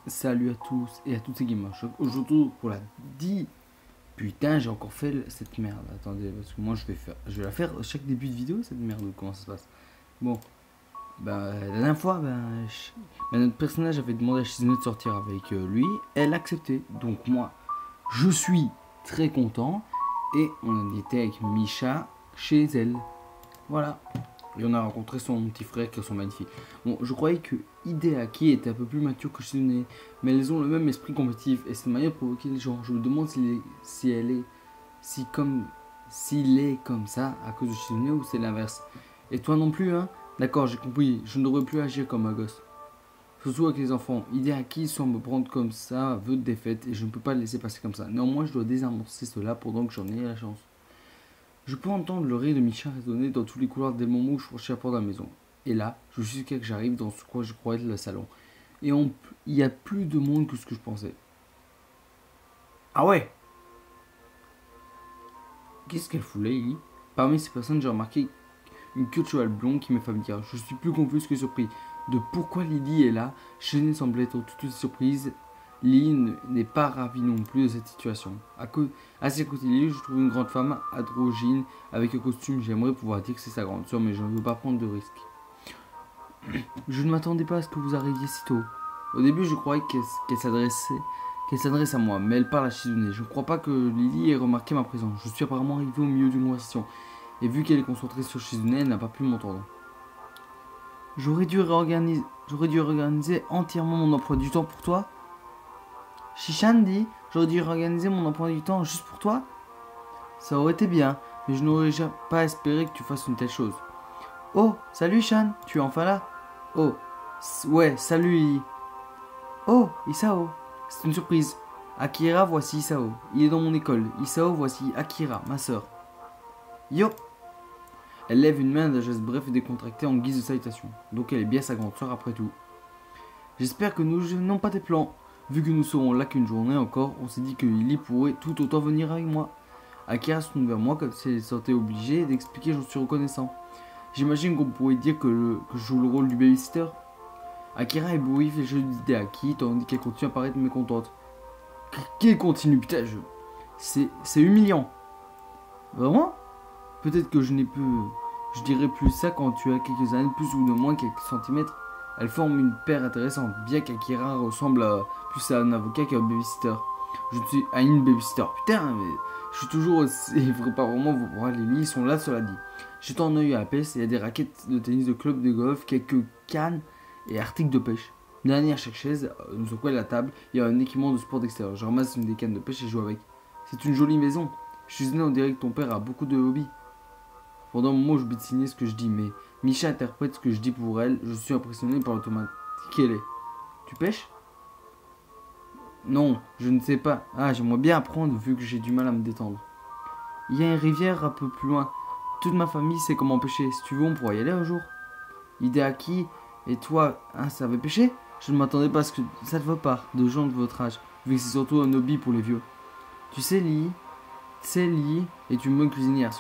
Salut à tous et à toutes ces gamers. Aujourd'hui pour la 10. Putain, j'ai encore fait cette merde. Attendez, parce que moi je vais la faire chaque début de vidéo cette merde. Comment ça se passe? Bon, bah la dernière fois, notre personnage avait demandé à Shizune de sortir avec lui. Elle a accepté. Donc moi, je suis très content. Et on était avec Misha chez elle. Voilà. Et on a rencontré son petit frère qui sont magnifiques. Bon, je croyais que Hideaki était un peu plus mature que Shizune, mais elles ont le même esprit compétitif et cette manière de provoquer les gens. Je me demande s'il est comme ça à cause de Shizune ou c'est l'inverse. Et toi non plus, hein? D'accord, j'ai compris. Je ne devrais plus agir comme un gosse. Surtout avec les enfants. Hideaki semble me prendre comme ça, veut de défaite et je ne peux pas le laisser passer comme ça. Néanmoins, je dois désamorcer cela pendant que j'en ai la chance. Je peux entendre le rire de Misha résonner dans tous les couloirs dès le moment où je franchis la porte de la maison. Et là, je suis que j'arrive dans ce quoi je croyais être le salon. Et il y a plus de monde que ce que je pensais. Ah ouais? Qu'est-ce qu'elle fout là, Lily? Parmi ces personnes, j'ai remarqué une queue de cheval blond qui m'est familière. Je suis plus confus que surpris de pourquoi Lily est là. Chenille semble être toute surprise. Lily n'est pas ravie non plus de cette situation. À ses côtés de Lily, je trouve une grande femme androgyne avec un costume. J'aimerais pouvoir dire que c'est sa grande soeur, mais je ne veux pas prendre de risques. Je ne m'attendais pas à ce que vous arriviez si tôt. Au début, je croyais qu'elle s'adresse à moi, mais elle parle à Shizune. Je ne crois pas que Lily ait remarqué ma présence. Je suis apparemment arrivé au milieu d'une conversation. Et vu qu'elle est concentrée sur Shizune, elle n'a pas pu m'entendre. J'aurais dû réorganiser entièrement mon emploi du temps pour toi. Shishan dit, j'aurais dû réorganiser mon emploi du temps juste pour toi. Ça aurait été bien, mais je n'aurais pas espéré que tu fasses une telle chose. Oh, salut Shan, tu es enfin là? Oh, ouais, salut Lily. Oh, Isao, c'est une surprise. Akira, voici Isao. Il est dans mon école. Isao, voici Akira, ma soeur. Yo. Elle lève une main d'un geste bref et décontracté en guise de salutation. Donc elle est bien sa grande soeur après tout. J'espère que nous n'avons pas tes plans. Vu que nous serons là qu'une journée encore, on s'est dit que Lily pourrait tout autant venir avec moi. Akira se tourne vers moi comme si elle se sentait obligée d'expliquer, j'en suis reconnaissant. J'imagine qu'on pourrait dire que je joue le rôle du babysitter. Akira éblouit les jeux d'Hideaki tandis qu'elle continue à paraître mécontente. Qu'elle continue, putain, c'est humiliant. Vraiment? Peut-être que je dirais plus ça quand tu as quelques années de plus ou de moins, quelques centimètres. Elle forme une paire intéressante, bien qu'Akira ressemble plus à un avocat qu'à un babysitter. Je suis à une babysitter. Putain, mais je suis toujours aussi. Il ne faudrait pas vraiment vous voir. Les lits sont là, cela dit. Jetant un œil à la peste, il y a des raquettes de tennis de club de golf, quelques cannes et articles de pêche. Derrière chaque chaise, sur quoi la table, il y a un équipement de sport d'extérieur. Je ramasse une des cannes de pêche et joue avec. C'est une jolie maison. Je suis né, on dirait que ton père a beaucoup de hobbies. Pendant un moment, je vais signer ce que je dis, mais Misha interprète ce que je dis pour elle. Je suis impressionné par l'automatique qu'elle est. Tu pêches? Non, je ne sais pas. Ah, j'aimerais bien apprendre vu que j'ai du mal à me détendre. Il y a une rivière un peu plus loin. Toute ma famille sait comment pêcher. Si tu veux, on pourra y aller un jour. Hideaki et toi, hein, savez pêcher? Je ne m'attendais pas à ce que ça ne va pas de gens de votre âge, vu que c'est surtout un hobby pour les vieux. Tu sais, Lily est une bonne cuisinière.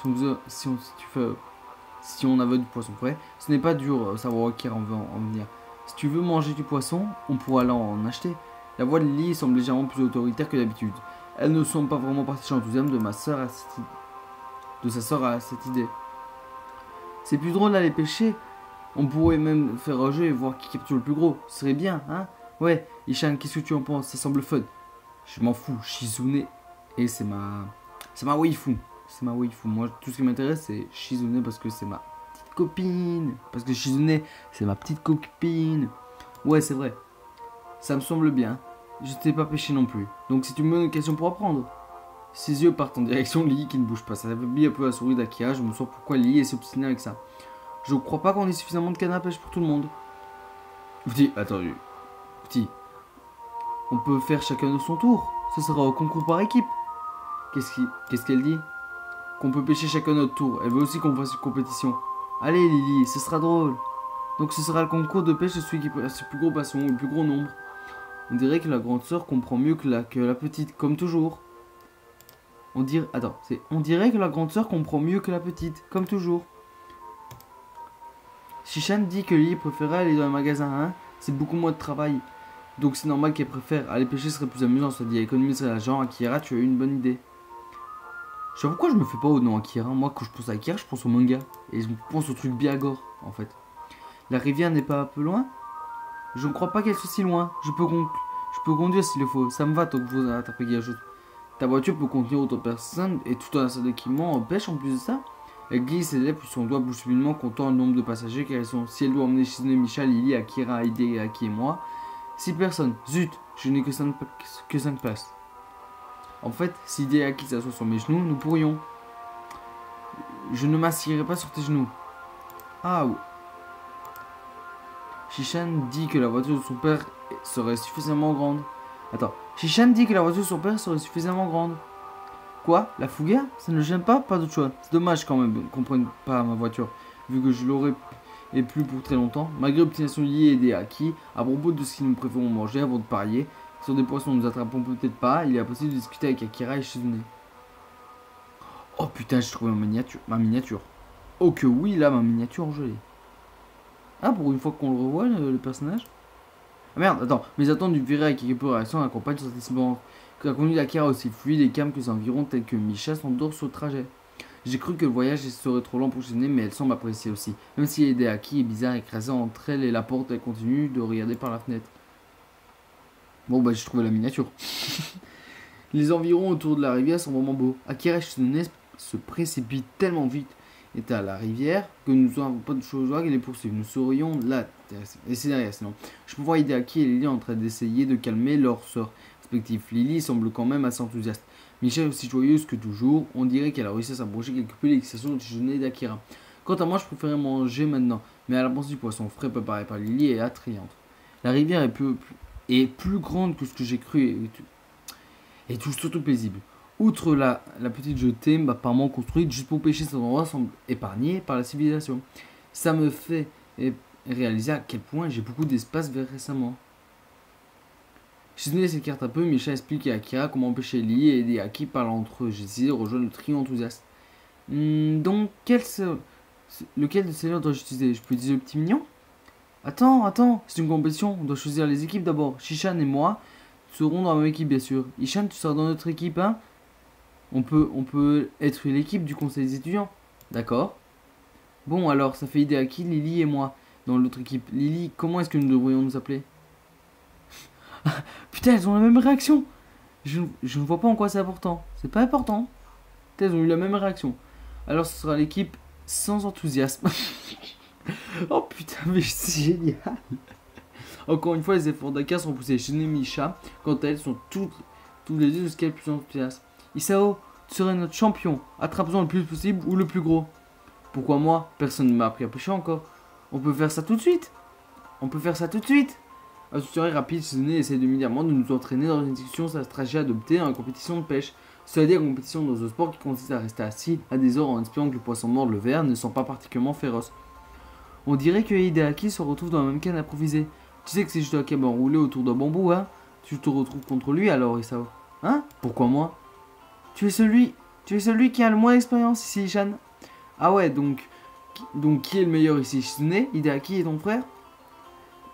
Si on avait du poisson frais, ce n'est pas dur savoir qui en veut en venir. Si tu veux manger du poisson, on pourra en acheter. La voix de Lily semble légèrement plus autoritaire que d'habitude. Elle ne semble pas vraiment partie enthousiasme de sa soeur à cette idée. C'est plus drôle d'aller pêcher. On pourrait même faire un jeu et voir qui capture le plus gros. Ce serait bien, hein? Ouais, Ishan, qu'est-ce que tu en penses? Ça semble fun. Je m'en fous, Shizune. Et c'est ma waifu. C'est ma waifu. Moi, tout ce qui m'intéresse, c'est Shizune parce que c'est ma petite copine. Parce que Shizune, c'est ma petite copine. Ouais, c'est vrai. Ça me semble bien. Je ne sais pas pêcher non plus. Donc, c'est une bonne occasion pour apprendre. Ses yeux partent en direction de Lily qui ne bouge pas. Ça affaiblit un peu la souris d'Akira. Je me sens pourquoi Lily est si obstinée avec ça. Je ne crois pas qu'on ait suffisamment de canne à pêche pour tout le monde. Petit, attends. Petit. On peut faire chacun de son tour. Ce sera au concours par équipe. Qu'est-ce qu'elle dit? Qu'on peut pêcher chacun notre tour. Elle veut aussi qu'on fasse une compétition. Allez Lily, ce sera drôle. Donc ce sera le concours de pêche de celui qui a le plus gros poisson, le plus gros nombre. On dirait que la grande sœur comprend mieux que la petite, comme toujours. On dirait que la grande sœur comprend mieux que la petite, comme toujours. Shishan dit que Lily préférait aller dans le magasin, hein. C'est beaucoup moins de travail. Donc c'est normal qu'elle préfère. Aller pêcher serait plus amusant, ça dit économiser l'argent. Akira, tu as eu une bonne idée. Je sais pas pourquoi je me fais pas au nom Akira. Moi, quand je pense à Akira, je pense au manga. Et je pense au truc Biagor, en fait. La rivière n'est pas un peu loin? Je ne crois pas qu'elle soit si loin. Je peux conduire s'il le faut. Ça me va tant que vous attrapez quelque chose. Ta voiture peut contenir autant de personnes et tout un tas d'équipements en pêche en plus de ça. Elle glisse ses lèvres puis son doigt bouge subitement comptant le nombre de passagers qu'elles sont. Si elle doit emmener Shizune, Micha, Lily, Akira, Hideaki et moi, 6 personnes. Zut, je n'ai que 5 places. En fait, si Hideaki s'assoit sur mes genoux, nous pourrions. Je ne m'assierai pas sur tes genoux. Ah oui. Shishan dit que la voiture de son père serait suffisamment grande. Attends, Shishan dit que la voiture de son père serait suffisamment grande. Quoi? La fougère? Ça ne gêne pas? Pas d'autre choix. C'est dommage quand même qu'on prenne pas ma voiture, vu que je l'aurais et plus pour très longtemps. Malgré l'obstination liée et des acquis, à propos de ce que nous préférons manger avant de parier, sur des poissons nous attrapons peut-être pas, il est possible de discuter avec Akira et Shizune. Oh putain, j'ai trouvé ma miniature. Oh que oui, là, ma miniature en gelée. Ah, pour une fois qu'on le revoit, le personnage. Ah merde, attends, mes attentes du virage avec quelques peu de réaction accompagnent son satisfaction. Que la conduite d'Akira aussi fluide et calme que ses environs, tels que Misha s'endort sur le trajet. J'ai cru que le voyage serait trop lent pour Shizune, mais elle semble apprécier aussi. Même si Hideaki est bizarre et écrasé entre elle et la porte, elle continue de regarder par la fenêtre. Bon bah j'ai trouvé la miniature. Les environs autour de la rivière sont vraiment beaux. Akira et Shizune se précipitent tellement vite et à la rivière que nous n'avons pas de choses à les poursuivre. Nous serions là. Et c'est derrière sinon. Je peux voir Hideaki et Lily en train d'essayer de calmer leur sort respectif. Lily semble quand même assez enthousiaste. Michelle est aussi joyeuse que toujours. On dirait qu'elle a réussi à s'approcher quelque peu de l'excitation de Shizune et d'Akira. Quant à moi, je préférais manger maintenant. Mais à la pensée du poisson frais préparé par Lily est attrayante. La rivière est plus grande que ce que j'ai cru et tout surtout paisible. Outre la petite jetée apparemment construite juste pour pêcher, cet endroit semble épargné par la civilisation. Ça me fait réaliser à quel point j'ai beaucoup d'espace vers récemment. Shizune s'écarte un peu, Misha explique à Akira comment pêcher Lily et Hideaki parlent entre eux. J'ai décidé de rejoindre le trio enthousiaste. Donc, lequel de ces deux dois-je utiliser? Je peux utiliser le petit mignon? Attends, c'est une compétition, on doit choisir les équipes d'abord. Shishan et moi serons dans la même équipe, bien sûr. Ishan, tu seras dans notre équipe, hein? On peut être l'équipe du conseil des étudiants. D'accord. Bon, alors, ça fait Hideaki, Lily et moi dans l'autre équipe. Lily, comment est-ce que nous devrions nous appeler? Putain, elles ont la même réaction. Je ne vois pas en quoi c'est important. C'est pas important. Putain, elles ont eu la même réaction. Alors, ce sera l'équipe sans enthousiasme. Oh putain, mais c'est génial. Encore une fois, les efforts d'Aka sont poussés. Shizune et Misha, quant à elles, sont toutes les deux de ce qu'elles plus enthousiastes. Isao, tu serais notre champion. Attrape-en le plus possible ou le plus gros. Pourquoi moi? Personne ne m'a appris à pêcher encore. On peut faire ça tout de suite. À toute heure rapide, Shizune essaie de immédiatement de nous entraîner dans une discussion sur la stratégie adoptée dans la compétition de pêche. Cela dit, la compétition dans un sport qui consiste à rester assis à des heures en espérant que le poisson morde le verre ne sont pas particulièrement féroces. On dirait que Hideaki se retrouve dans la même canne improvisée. Tu sais que c'est juste un câble enroulé autour d'un bambou, hein? Tu te retrouves contre lui alors, Isao. Hein? Pourquoi moi? Tu es celui qui a le moins d'expérience ici, Ishan. Ah ouais, donc qui est le meilleur ici? Shizune, Hideaki et ton frère?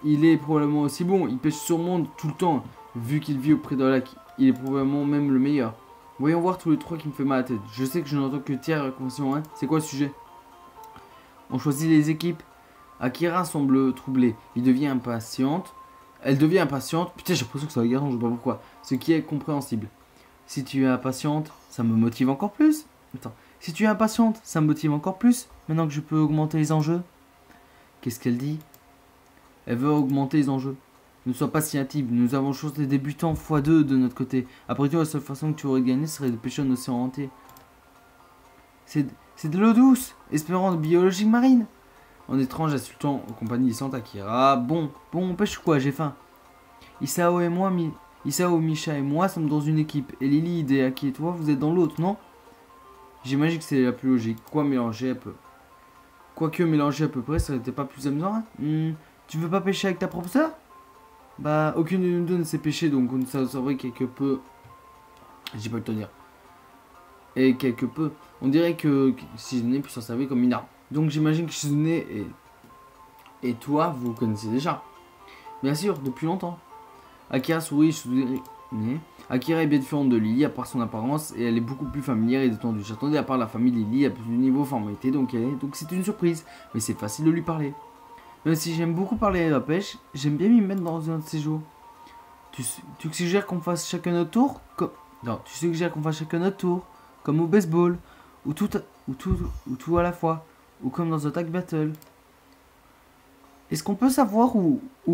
Il est probablement aussi bon, il pêche sûrement tout le temps. Vu qu'il vit auprès d'un lac, il est probablement même le meilleur. Voyons voir tous les trois qui me fait mal à la tête. Je sais que je n'entends que tiers la conversation, hein? C'est quoi le sujet? On choisit les équipes. Akira semble troublée. Elle devient impatiente. Putain, j'ai l'impression que ça va garder, je sais pas pourquoi. Ce qui est compréhensible. Si tu es impatiente, ça me motive encore plus. Si tu es impatiente, ça me motive encore plus. Maintenant que je peux augmenter les enjeux. Qu'est-ce qu'elle dit? Elle veut augmenter les enjeux. Ne sois pas si hâtive. Nous avons choisi les débutants x2 de notre côté. Après tout, la seule façon que tu aurais gagné serait de pêcher un océan entier. C'est de l'eau douce, espérant de biologie marine. En étrange, insultant en compagnie de Akira. Bon, on pêche quoi? J'ai faim. Isao, Misha et moi sommes dans une équipe. Et Lily, Hideaki et toi, vous êtes dans l'autre, non? J'imagine que c'est la plus logique. Quoique mélanger à peu près, ça n'était pas plus amusant, hein? Tu veux pas pêcher avec ta propre sœur? Bah, aucune de nous deux ne sait pêcher, donc ça saurait quelque peu. J'ai pas le temps de dire. Et quelque peu. On dirait que Shizune peut s'en servir comme une arme. Donc j'imagine que Shizune et toi, vous connaissez déjà. Bien sûr, depuis longtemps. Akira sourit, sourire. Akira est bien différente de Lily à part son apparence et elle est beaucoup plus familière et détendue. J'attendais à part la famille Lily à plus de niveau formalité, donc c'est une surprise, mais c'est facile de lui parler. Même si j'aime beaucoup parler de la pêche, j'aime bien m'y mettre dans un de ces jours. Tu suggères qu'on fasse chacun notre tour Non, tu suggères qu'on fasse chacun notre tour, comme au baseball, ou tout à la fois, ou comme dans un tag battle. Est-ce qu'on peut savoir où on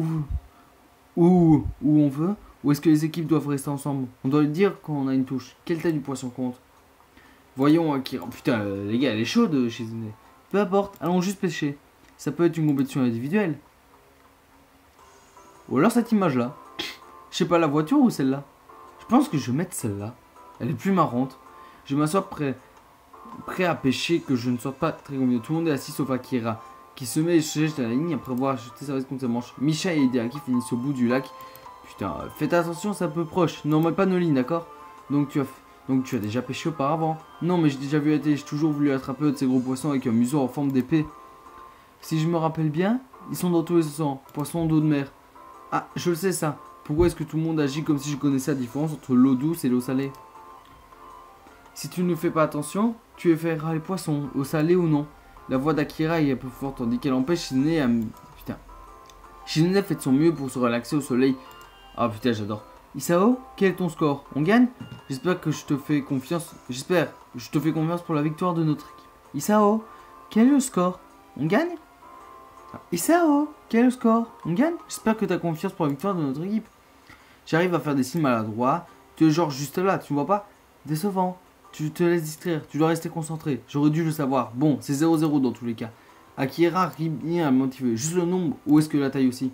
veut? Ou est-ce que les équipes doivent rester ensemble? On doit lui dire quand on a une touche. Quelle taille du poisson compte? Voyons Akira. Putain, les gars, elle est chaude chez Zune. Peu importe, allons juste pêcher. Ça peut être une compétition individuelle. Ou alors cette image-là. Je sais pas, la voiture ou celle-là? Je pense que je vais mettre celle-là. Elle est plus marrante. Je m'assois prêt à pêcher, que je ne sorte pas très convié. Tout le monde est assis sauf Akira, qui se met et se jette à la ligne après avoir jeté sa veste contre sa manche. Misha et Hideaki finissent au bout du lac. Putain, faites attention, c'est un peu proche. Non, mais pas nos lignes, d'accord? Donc tu as déjà pêché auparavant? Non, mais j'ai déjà vu la télé, j'ai toujours voulu attraper un de ces gros poissons avec un museau en forme d'épée. Si je me rappelle bien, ils sont dans tous les sens. Poissons d'eau de mer. Ah, je le sais ça. Pourquoi est-ce que tout le monde agit comme si je connaissais la différence entre l'eau douce et l'eau salée? Si tu ne fais pas attention, tu effraieras les poissons, eau salée ou non. La voix d'Akira est un peu forte, tandis qu'elle empêche Shizune à... Putain. Shizune fait de son mieux pour se relaxer au soleil. Ah putain, j'adore. Isao, quel est ton score? On gagne? J'espère que je te fais confiance. J'espère que je te fais confiance pour la victoire de notre équipe. Isao, quel est le score? On gagne? Isao, quel est le score? On gagne? J'espère que tu as confiance pour la victoire de notre équipe. J'arrive à faire des signes maladroits. Tu es genre juste là, tu ne vois pas? Décevant. Tu te laisses distraire, tu dois rester concentré. J'aurais dû le savoir. Bon, c'est 0-0 dans tous les cas. Akira rit bien à motiver. Juste le nombre ou est-ce que la taille aussi?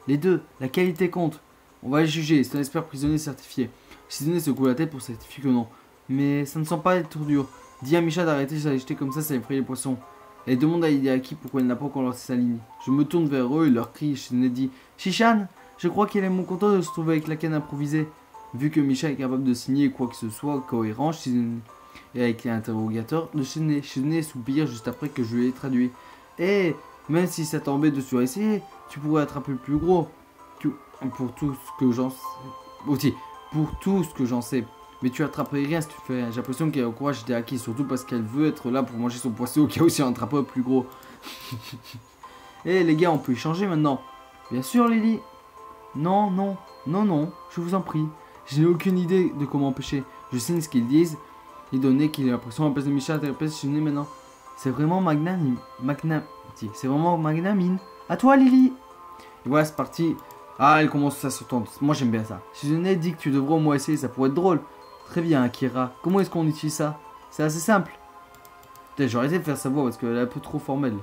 Les deux, la qualité compte. On va les juger, c'est un expert prisonnier certifié. Shizune secoue la tête pour certifier que non. Mais ça ne sent pas être dur. Dis à Misha d'arrêter de jeter comme ça effraie les poissons. Elle demande à Hideaki pourquoi elle n'a pas encore lancé sa ligne. Je me tourne vers eux et leur crie. Shizune dit Shishan, je crois qu'elle est mon content de se trouver avec la canne improvisée. Vu que Misha est capable de signer quoi que ce soit cohérent, Shizune et avec l'interrogateur de Shizune soupire juste après que je lui ai traduit. Eh, même si ça t'embête de suressayer, tu pourrais attraper le plus gros. Pour tout ce que j'en sais. Aussi, pour tout ce que j'en sais. Mais tu attraperais rien si tu fais. J'ai l'impression qu'elle encourage Hideaki, surtout parce qu'elle veut être là pour manger son poisson au cas où si elle attrape un plus gros. Eh les gars, on peut échanger maintenant. Bien sûr, Lily. Non, non, non, non, je vous en prie. Je n'ai aucune idée de comment pêcher. Je sais ce qu'ils disent. Et donné qu'il a l'impression à la place de Michel interprète, je suis né maintenant. C'est vraiment c'est vraiment magnanime. À toi, Lily. Et voilà, c'est parti. Ah, elle commence à se tendre. Moi, j'aime bien ça. Shizune dit que tu devrais au moins essayer, ça pourrait être drôle. Très bien, Akira. Comment est-ce qu'on utilise ça? C'est assez simple. Peut-être j'aurais essayé de faire sa voix parce qu'elle est un peu trop formelle.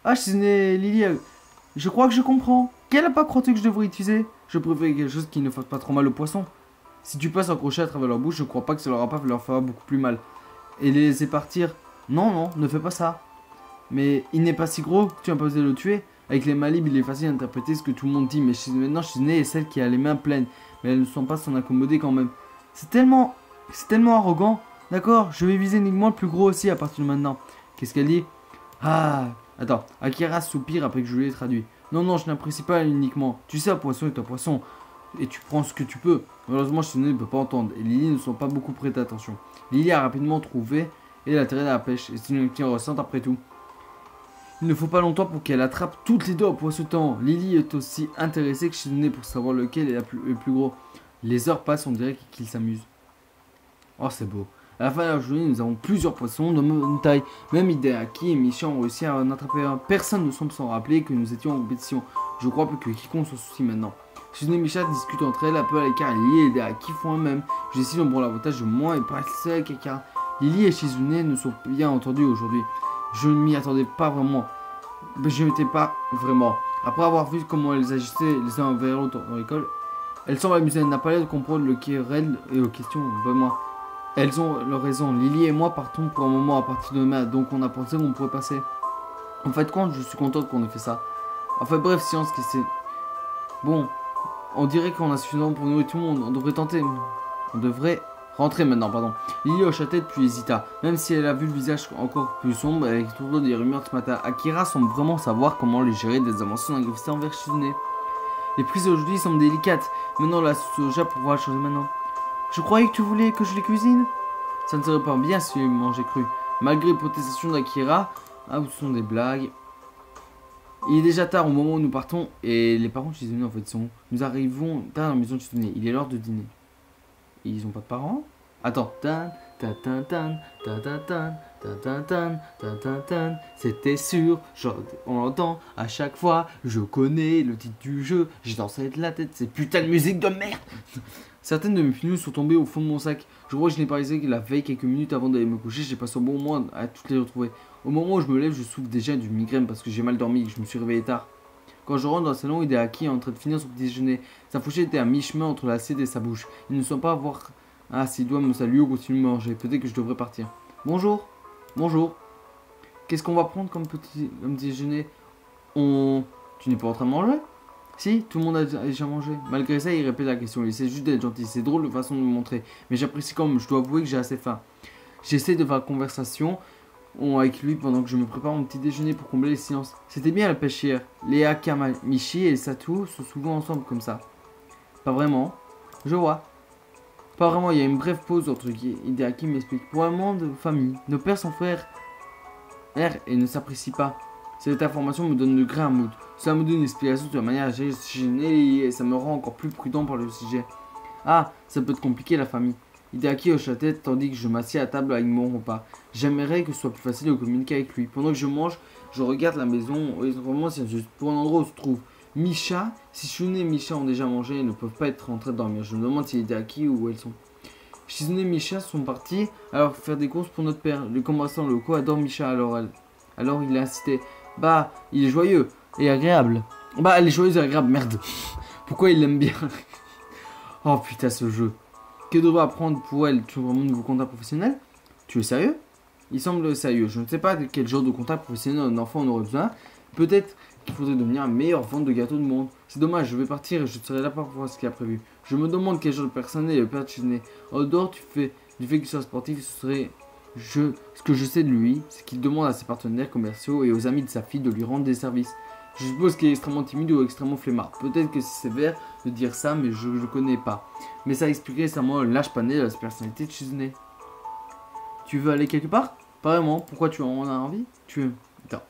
Ah, Shizune, Lily, je crois que je comprends. Quelle a pas croté que je devrais utiliser? Je préfère quelque chose qui ne fasse pas trop mal aux poissons. Si tu passes un crochet à travers leur bouche, je crois pas que ça leur fera beaucoup plus mal. Et les laisser partir? Non, non, ne fais pas ça. Mais il n'est pas si gros que tu n'as pas osé le tuer. Avec les malibres, il est facile d'interpréter ce que tout le monde dit. Mais maintenant, Shizune est celle qui a les mains pleines. Mais elle ne sent pas s'en accommoder quand même. C'est tellement arrogant. D'accord, je vais viser uniquement le plus gros aussi à partir de maintenant. Qu'est-ce qu'elle dit? Ah, attends. Akira soupire après que je lui ai traduit. Non, non, je n'apprécie pas uniquement. Tu sais, un poisson est un poisson. Et tu prends ce que tu peux. Malheureusement, Shizune ne peut pas entendre. Et Lily ne sont pas beaucoup prêtes attention. Lily a rapidement trouvé et l'intérêt de la pêche. Et c'est une qui ressent après tout. Il ne faut pas longtemps pour qu'elle attrape toutes les deux au poisson-temps. Lily est aussi intéressée que Shizune pour savoir lequel est le plus gros. Les heures passent, on dirait qu'ils s'amusent. Oh, c'est beau. À la fin de la journée, nous avons plusieurs poissons de bonne taille. Même Hideaki et Misha ont réussi à en attraper un. Personne ne semble s'en rappeler que nous étions en compétition. Je crois que quiconque s'en soucie maintenant. Shizune et Misha discutent entre elles un peu à l'écart. Lily et Hideaki font un même. Je décide de prendre l'avantage de moi et pas seul avec quelqu'un. Lily et Shizune ne sont bien entendus aujourd'hui. Je ne m'y attendais pas vraiment. Mais je m'étais pas vraiment. Après avoir vu comment elles agissaient les uns envers l'autre dans l'école, elles semblent amusées. Elle n'a pas l'air de comprendre le querelle et aux questions. Vraiment. Elles ont leur raison. Lily et moi partons pour un moment à partir de demain. Donc on a pensé qu'on pourrait passer. En fait, quand je suis contente qu'on ait fait ça. Enfin bref, science qui c'est. Bon, on dirait qu'on a suffisamment pour nourrir tout le monde. On devrait tenter. On devrait rentrer maintenant, pardon. Lily hocha la tête puis hésita. Même si elle a vu le visage encore plus sombre avec toujours des rumeurs ce matin. Akira semble vraiment savoir comment les gérer des avancées linguistiques envers Shizune. Les prises aujourd'hui semblent délicates. Maintenant, la soja pourra la changer maintenant. Je croyais que tu voulais que je les cuisine. Ça ne serait pas bien si je mangeais cru. Malgré les protestations d'Akira, ah, ce sont des blagues. Il est déjà tard au moment où nous partons et les parents de Shizune en fait sont. Nous arrivons tard dans la maison de Shizune. Il est l'heure de dîner. Et ils ont pas de parents? Attends. Tan, tan, tan, tan, tan, tan, tan, tan, tan, tan, tan, tan, tan. C'était sûr, on l'entend à chaque fois. Je connais le titre du jeu. J'ai dansé de la tête. C'est putain de musique de merde. Certaines de mes pneus sont tombées au fond de mon sac. Je crois que je n'ai pas réalisé que la veille, quelques minutes avant d'aller me coucher, j'ai passé un bon moment à toutes les retrouver. Au moment où je me lève, je souffre déjà d'une migraine parce que j'ai mal dormi et que je me suis réveillé tard. Quand je rentre dans le salon, Hideaki est en train de finir son petit déjeuner. Sa fourchette était à mi-chemin entre l'assiette et sa bouche. Il ne sent pas voir. Ah, s'il doit me saluer ou continuer de manger. Peut-être que je devrais partir. Bonjour. Bonjour. Qu'est-ce qu'on va prendre comme petit déjeuner? Tu n'es pas en train de manger? Si, tout le monde a déjà mangé. Malgré ça, il répète la question. Il essaie juste d'être gentil. C'est drôle de façon de me montrer. Mais j'apprécie quand même. Je dois avouer que j'ai assez faim. J'essaie de faire conversation avec lui pendant que je me prépare mon petit déjeuner pour combler les silences. C'était bien la pêche hier. Léa, Kamamichi et Satu sont souvent ensemble comme ça. Pas vraiment. Je vois. Pas vraiment, il y a une brève pause entre Hideaki m'explique. Pour un moment de famille, nos pères sont frères et ne s'apprécient pas. Cette information me donne de grain à moudre. Cela me donne une explication de la manière à gérer ce sujet et ça me rend encore plus prudent par le sujet. Ah, ça peut être compliqué la famille. Hideaki hoche la tête tandis que je m'assieds à table avec mon repas. J'aimerais que ce soit plus facile de communiquer avec lui. Pendant que je mange, je regarde la maison, vraiment c'est juste pour un endroit où se trouve Misha. Si Shizune et Misha ont déjà mangé, ils ne peuvent pas être en train de dormir. Je me demande si Hideaki ou où elles sont. Shizune et Misha sont partis alors faire des courses pour notre père. Le commerçant locaux adore Misha alors il a incité. Bah, il est joyeux et agréable. Bah, elle est joyeuse et agréable, merde. Pourquoi il l'aime bien? Oh putain, ce jeu. Que devrait apprendre pour elle? Tu es vraiment nouveau comptable professionnel? Tu es sérieux? Il semble sérieux. Je ne sais pas de quel genre de comptable professionnel un enfant en aurait besoin. Peut-être qu'il faudrait devenir un meilleur vendeur de gâteaux du monde. C'est dommage, je vais partir et je serai là pour voir ce qu'il a prévu. Je me demande quel genre de personne est le père de Shizune. En dehors du fait qu'il soit sportif, ce serait... Ce que je sais de lui, c'est qu'il demande à ses partenaires commerciaux et aux amis de sa fille de lui rendre des services. Je suppose qu'il est extrêmement timide ou extrêmement flemmard. Peut-être que c'est sévère de dire ça, mais je ne le connais pas. Mais ça expliquerait récemment l'âge pané de la personnalité de Shizune. Tu veux aller quelque part? Pas vraiment. Pourquoi tu en as envie? Tu as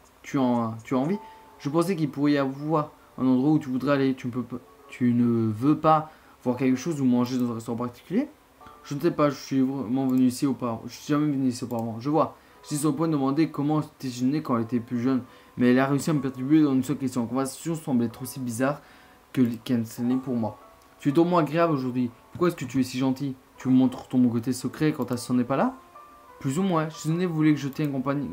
envie? Je pensais qu'il pourrait y avoir un endroit où tu voudrais aller. Tu ne veux pas voir quelque chose ou manger dans un restaurant particulier? Je ne sais pas, je suis vraiment venu ici auparavant. Je suis jamais venu ici auparavant. Je vois. J'étais sur le point de demander comment était Shizune quand elle était plus jeune. Mais elle a réussi à me perturber dans une seule question. La conversation semble être aussi bizarre qu'elle n'est pour moi. Tu es drôlement agréable aujourd'hui. Pourquoi est-ce que tu es si gentil? Tu me montres ton côté secret quand ta soeur n'est pas là? Plus ou moins. Shizune voulait que je tienne compagnie.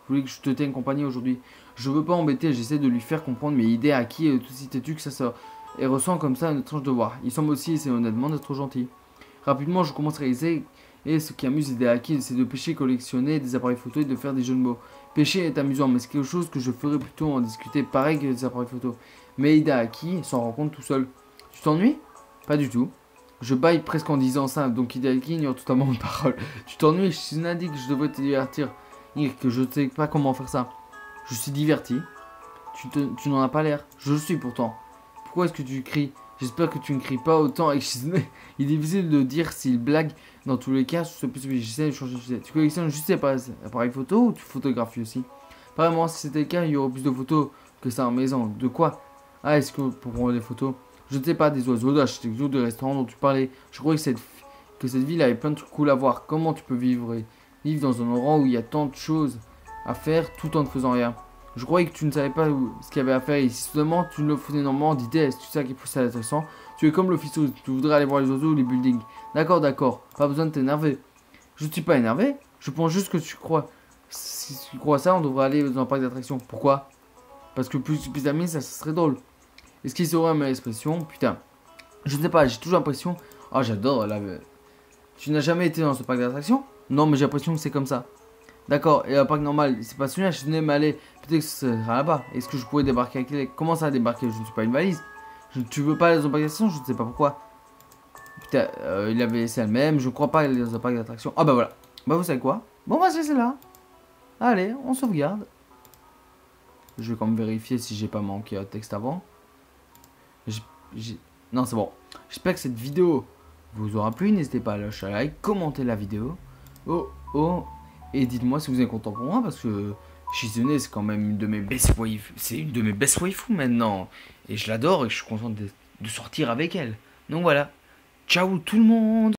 Voulait que je te tienne compagnie aujourd'hui. Je veux pas embêter, j'essaie de lui faire comprendre mes idées à qui est aussi têtu que sa soeur. Et ressent comme ça une étrange devoir. Il semble aussi essayer honnêtement d'être gentil. Rapidement, je commence à réaliser et ce qui amuse Hideaki, c'est de pêcher, collectionner des appareils photo et de faire des jeux de mots. Pêcher est amusant, mais c'est quelque chose que je ferais plutôt en discuter pareil que des appareils photo. Mais Hideaki s'en rend compte tout seul. Tu t'ennuies? Pas du tout. Je baille presque en disant ça, donc Hideaki ignore totalement mes paroles. Tu t'ennuies? Shizune a dit que je devrais te divertir. Que je ne sais pas comment faire ça. Je suis diverti. Tu n'en as pas l'air. Je le suis pourtant. Pourquoi est-ce que tu cries? J'espère que tu ne cries pas autant avec Shizune. Il est difficile de dire s'il blague. Dans tous les cas, j'essaie de changer de sujet. Tu collectionnes juste les appareils photo ou tu photographies aussi? Apparemment, si c'était le cas, il y aurait plus de photos que ça en maison. De quoi? Ah, est-ce que pour prendre des photos? Je ne sais pas, des oiseaux, d'architecture, de restaurants dont tu parlais. Je croyais que cette ville avait plein de trucs cool à voir. Comment tu peux vivre dans un endroit où il y a tant de choses à faire tout en ne faisant rien? Je croyais que tu ne savais pas ce qu'il y avait à faire ici. Seulement, tu nous offres énormément d'idées. Est-ce que tu sais qui pousse à l'intéressant? Tu es comme l'officier, tu voudrais aller voir les oiseaux ou les buildings. D'accord, d'accord. Pas besoin de t'énerver. Je ne suis pas énervé. Je pense juste que tu crois. Si tu crois ça, on devrait aller dans un parc d'attractions. Pourquoi? Parce que plus d'amis, ça serait drôle. Est-ce qu'il saurait ma expression? Putain. Je ne sais pas, j'ai toujours l'impression. Ah, j'adore la. Tu n'as jamais été dans ce parc d'attractions? Non, mais j'ai l'impression que c'est comme ça. D'accord, et un parc normal, c'est pas celui-là, je suis venu m'aller. Peut-être que ce sera là-bas. Est-ce que je pourrais débarquer avec les. Comment ça débarquer? Je ne suis pas une valise. Tu veux pas aller dans un parc d'attractions? Je ne sais pas pourquoi. Putain, il avait laissé elle-même. Je crois pas aller dans un parc d'attractions. Ah bah voilà. Bah vous savez quoi? Bon bah c'est là. Allez, on sauvegarde. Je vais quand même vérifier si j'ai pas manqué un texte avant. J'ai Non, c'est bon. J'espère que cette vidéo vous aura plu. N'hésitez pas à lâcher un like, commenter la vidéo. Oh. Et dites-moi si vous êtes content pour moi parce que Shizune, c'est quand même une de mes best waifus. C'est une de mes best waifus maintenant. Et je l'adore et je suis content de sortir avec elle. Donc voilà. Ciao tout le monde!